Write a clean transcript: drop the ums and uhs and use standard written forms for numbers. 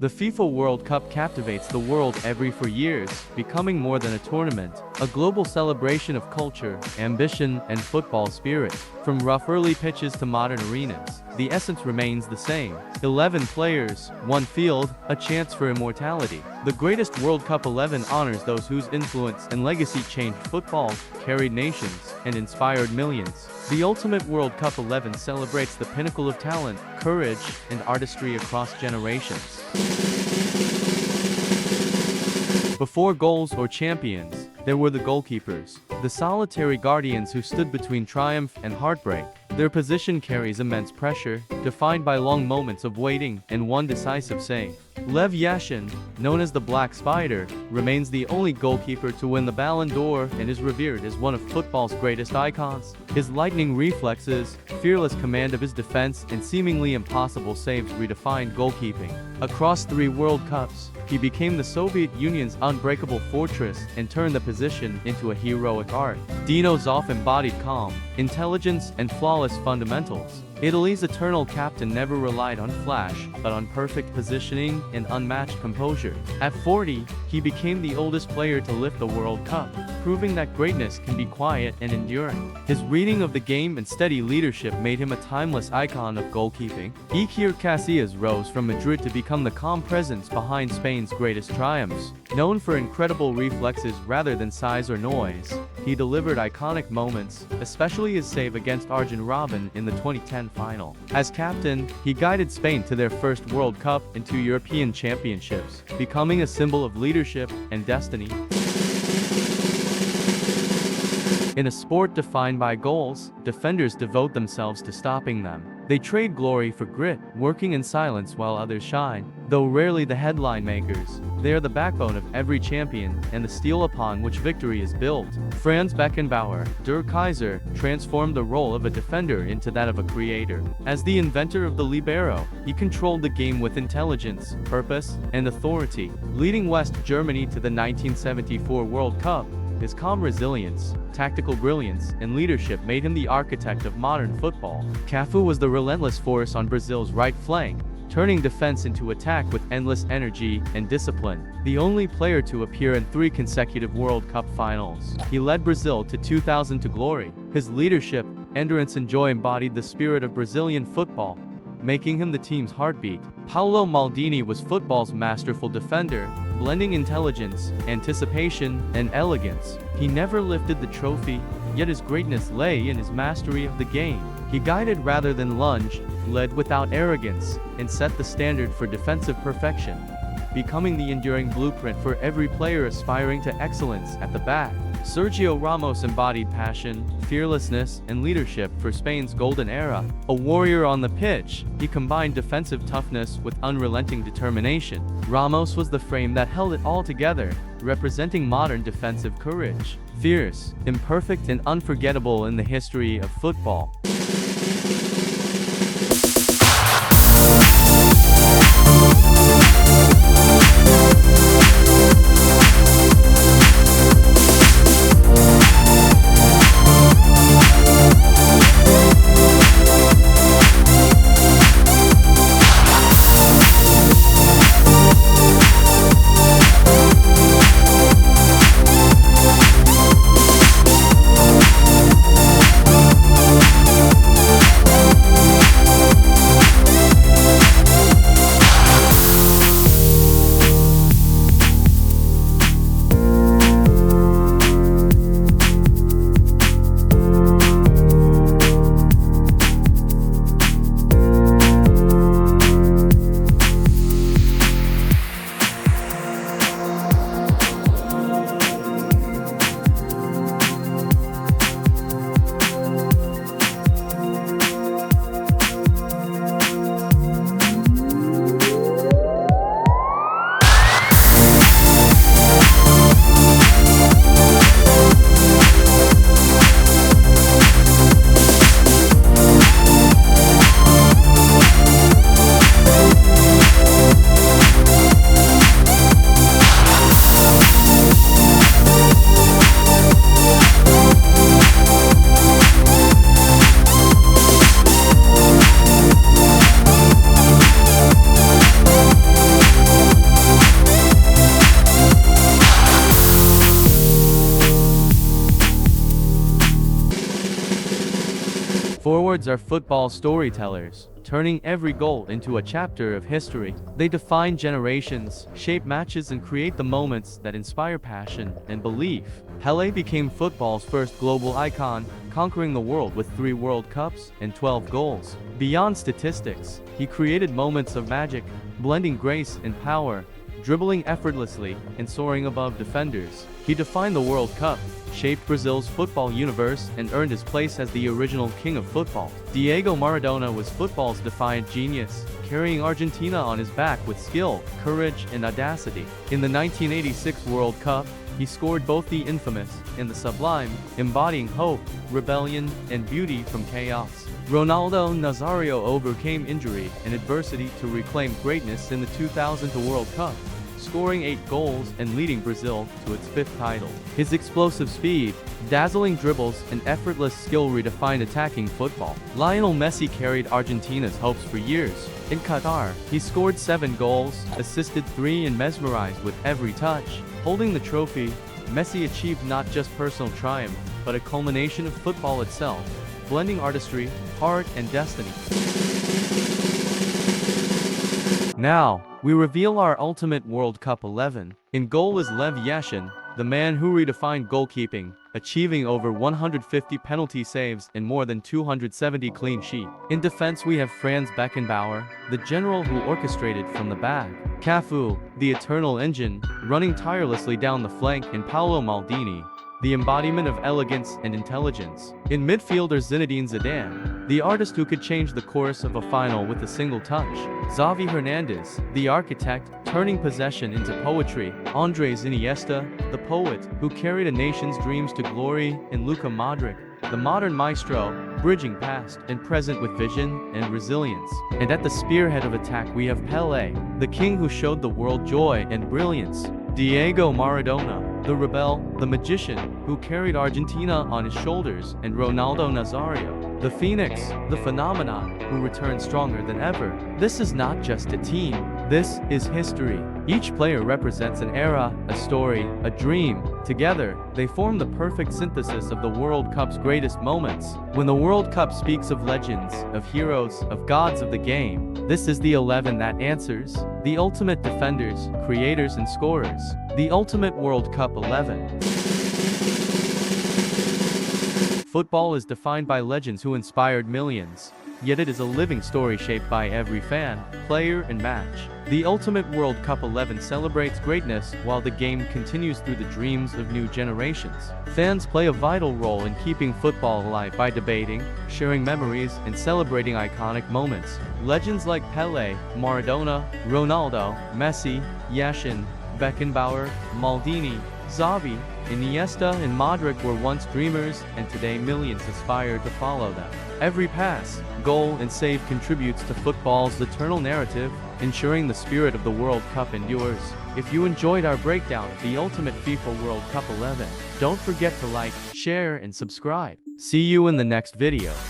The FIFA World Cup captivates the world every 4 years, becoming more than a tournament, a global celebration of culture, ambition, and football spirit. From rough early pitches to modern arenas, the essence remains the same. 11 players, one field, a chance for immortality. The greatest World Cup 11 honors those whose influence and legacy changed football, carried nations, and inspired millions. The Ultimate World Cup 11 celebrates the pinnacle of talent, courage, and artistry across generations. Before goals or champions, there were the goalkeepers, the solitary guardians who stood between triumph and heartbreak. Their position carries immense pressure, defined by long moments of waiting and one decisive save. Lev Yashin, known as the Black Spider, remains the only goalkeeper to win the Ballon d'Or and is revered as one of football's greatest icons. His lightning reflexes, fearless command of his defense, and seemingly impossible saves redefined goalkeeping. Across 3 World Cups, he became the Soviet Union's unbreakable fortress and turned the position into a heroic art. Dino Zoff embodied calm, intelligence, and flawless fundamentals. Italy's eternal captain never relied on flash, but on perfect positioning and unmatched composure. At 40, he became the oldest player to lift the World Cup, proving that greatness can be quiet and enduring. His reading of the game and steady leadership made him a timeless icon of goalkeeping. Iker Casillas rose from Madrid to become the calm presence behind Spain's greatest triumphs. Known for incredible reflexes rather than size or noise, he delivered iconic moments, especially his save against Arjen Robben in the 2010 final. As captain, he guided Spain to their first World Cup and 2 European championships, becoming a symbol of leadership and destiny. In a sport defined by goals, defenders devote themselves to stopping them. They trade glory for grit, working in silence while others shine. Though rarely the headline makers, they are the backbone of every champion and the steel upon which victory is built. Franz Beckenbauer, Der Kaiser, transformed the role of a defender into that of a creator. As the inventor of the libero, he controlled the game with intelligence, purpose, and authority. Leading West Germany to the 1974 World Cup, his calm resilience, tactical brilliance, and leadership made him the architect of modern football. Cafu was the relentless force on Brazil's right flank, turning defense into attack with endless energy and discipline. The only player to appear in 3 consecutive World Cup finals, he led Brazil to 2000 to glory. His leadership, endurance, and joy embodied the spirit of Brazilian football, making him the team's heartbeat. Paulo Maldini was football's masterful defender, blending intelligence, anticipation, and elegance. He never lifted the trophy, yet his greatness lay in his mastery of the game. He guided rather than lunged, led without arrogance, and set the standard for defensive perfection, becoming the enduring blueprint for every player aspiring to excellence at the back. Sergio Ramos embodied passion, fearlessness, and leadership for Spain's golden era. A warrior on the pitch, he combined defensive toughness with unrelenting determination. Ramos was the frame that held it all together, representing modern defensive courage. Fierce, imperfect, and unforgettable in the history of football. Forwards are football storytellers, turning every goal into a chapter of history. They define generations, shape matches, and create the moments that inspire passion and belief. Pelé became football's first global icon, conquering the world with 3 World Cups and 12 goals. Beyond statistics, he created moments of magic, blending grace and power, dribbling effortlessly and soaring above defenders. He defined the World Cup, shaped Brazil's football universe, and earned his place as the original king of football. Diego Maradona was football's defiant genius, carrying Argentina on his back with skill, courage, and audacity. In the 1986 World Cup, he scored both the infamous and the sublime, embodying hope, rebellion, and beauty from chaos. Ronaldo Nazario overcame injury and adversity to reclaim greatness in the 2000 World Cup, scoring 8 goals and leading Brazil to its 5th title. His explosive speed, dazzling dribbles, and effortless skill redefined attacking football. Lionel Messi carried Argentina's hopes for years. In Qatar, he scored 7 goals, assisted 3, and mesmerized with every touch. Holding the trophy, Messi achieved not just personal triumph, but a culmination of football itself, blending artistry, heart, and destiny. Now, we reveal our ultimate World Cup 11. In goal is Lev Yashin, the man who redefined goalkeeping, achieving over 150 penalty saves and more than 270 clean sheets. In defense we have Franz Beckenbauer, the general who orchestrated from the back. Cafu, the eternal engine, running tirelessly down the flank, and Paolo Maldini, the embodiment of elegance and intelligence. In midfielders Zinedine Zidane, the artist who could change the course of a final with a single touch. Xavi Hernandez, the architect, turning possession into poetry. Andres Iniesta, the poet, who carried a nation's dreams to glory. And Luka Modric, the modern maestro, bridging past and present with vision and resilience. And at the spearhead of attack we have Pelé, the king who showed the world joy and brilliance. Diego Maradona, the rebel, the magician, who carried Argentina on his shoulders. And Ronaldo Nazario, the phoenix, the phenomenon, who returned stronger than ever. This is not just a team, this is history. Each player represents an era, a story, a dream. Together, they form the perfect synthesis of the World Cup's greatest moments. When the World Cup speaks of legends, of heroes, of gods of the game, this is the 11 that answers. The ultimate defenders, creators, and scorers. The ultimate World Cup 11. Football is defined by legends who inspired millions. Yet it is a living story shaped by every fan, player, and match. The ultimate World Cup 11 celebrates greatness while the game continues through the dreams of new generations. Fans play a vital role in keeping football alive by debating, sharing memories, and celebrating iconic moments. Legends like Pelé, Maradona, Ronaldo, Messi, Yashin, Beckenbauer, Maldini, Xavi, Iniesta, and Modric were once dreamers, and today millions aspire to follow them. Every pass, goal, and save contributes to football's eternal narrative, ensuring the spirit of the World Cup endures. If you enjoyed our breakdown of the ultimate FIFA World Cup 11, don't forget to like, share, and subscribe. See you in the next video.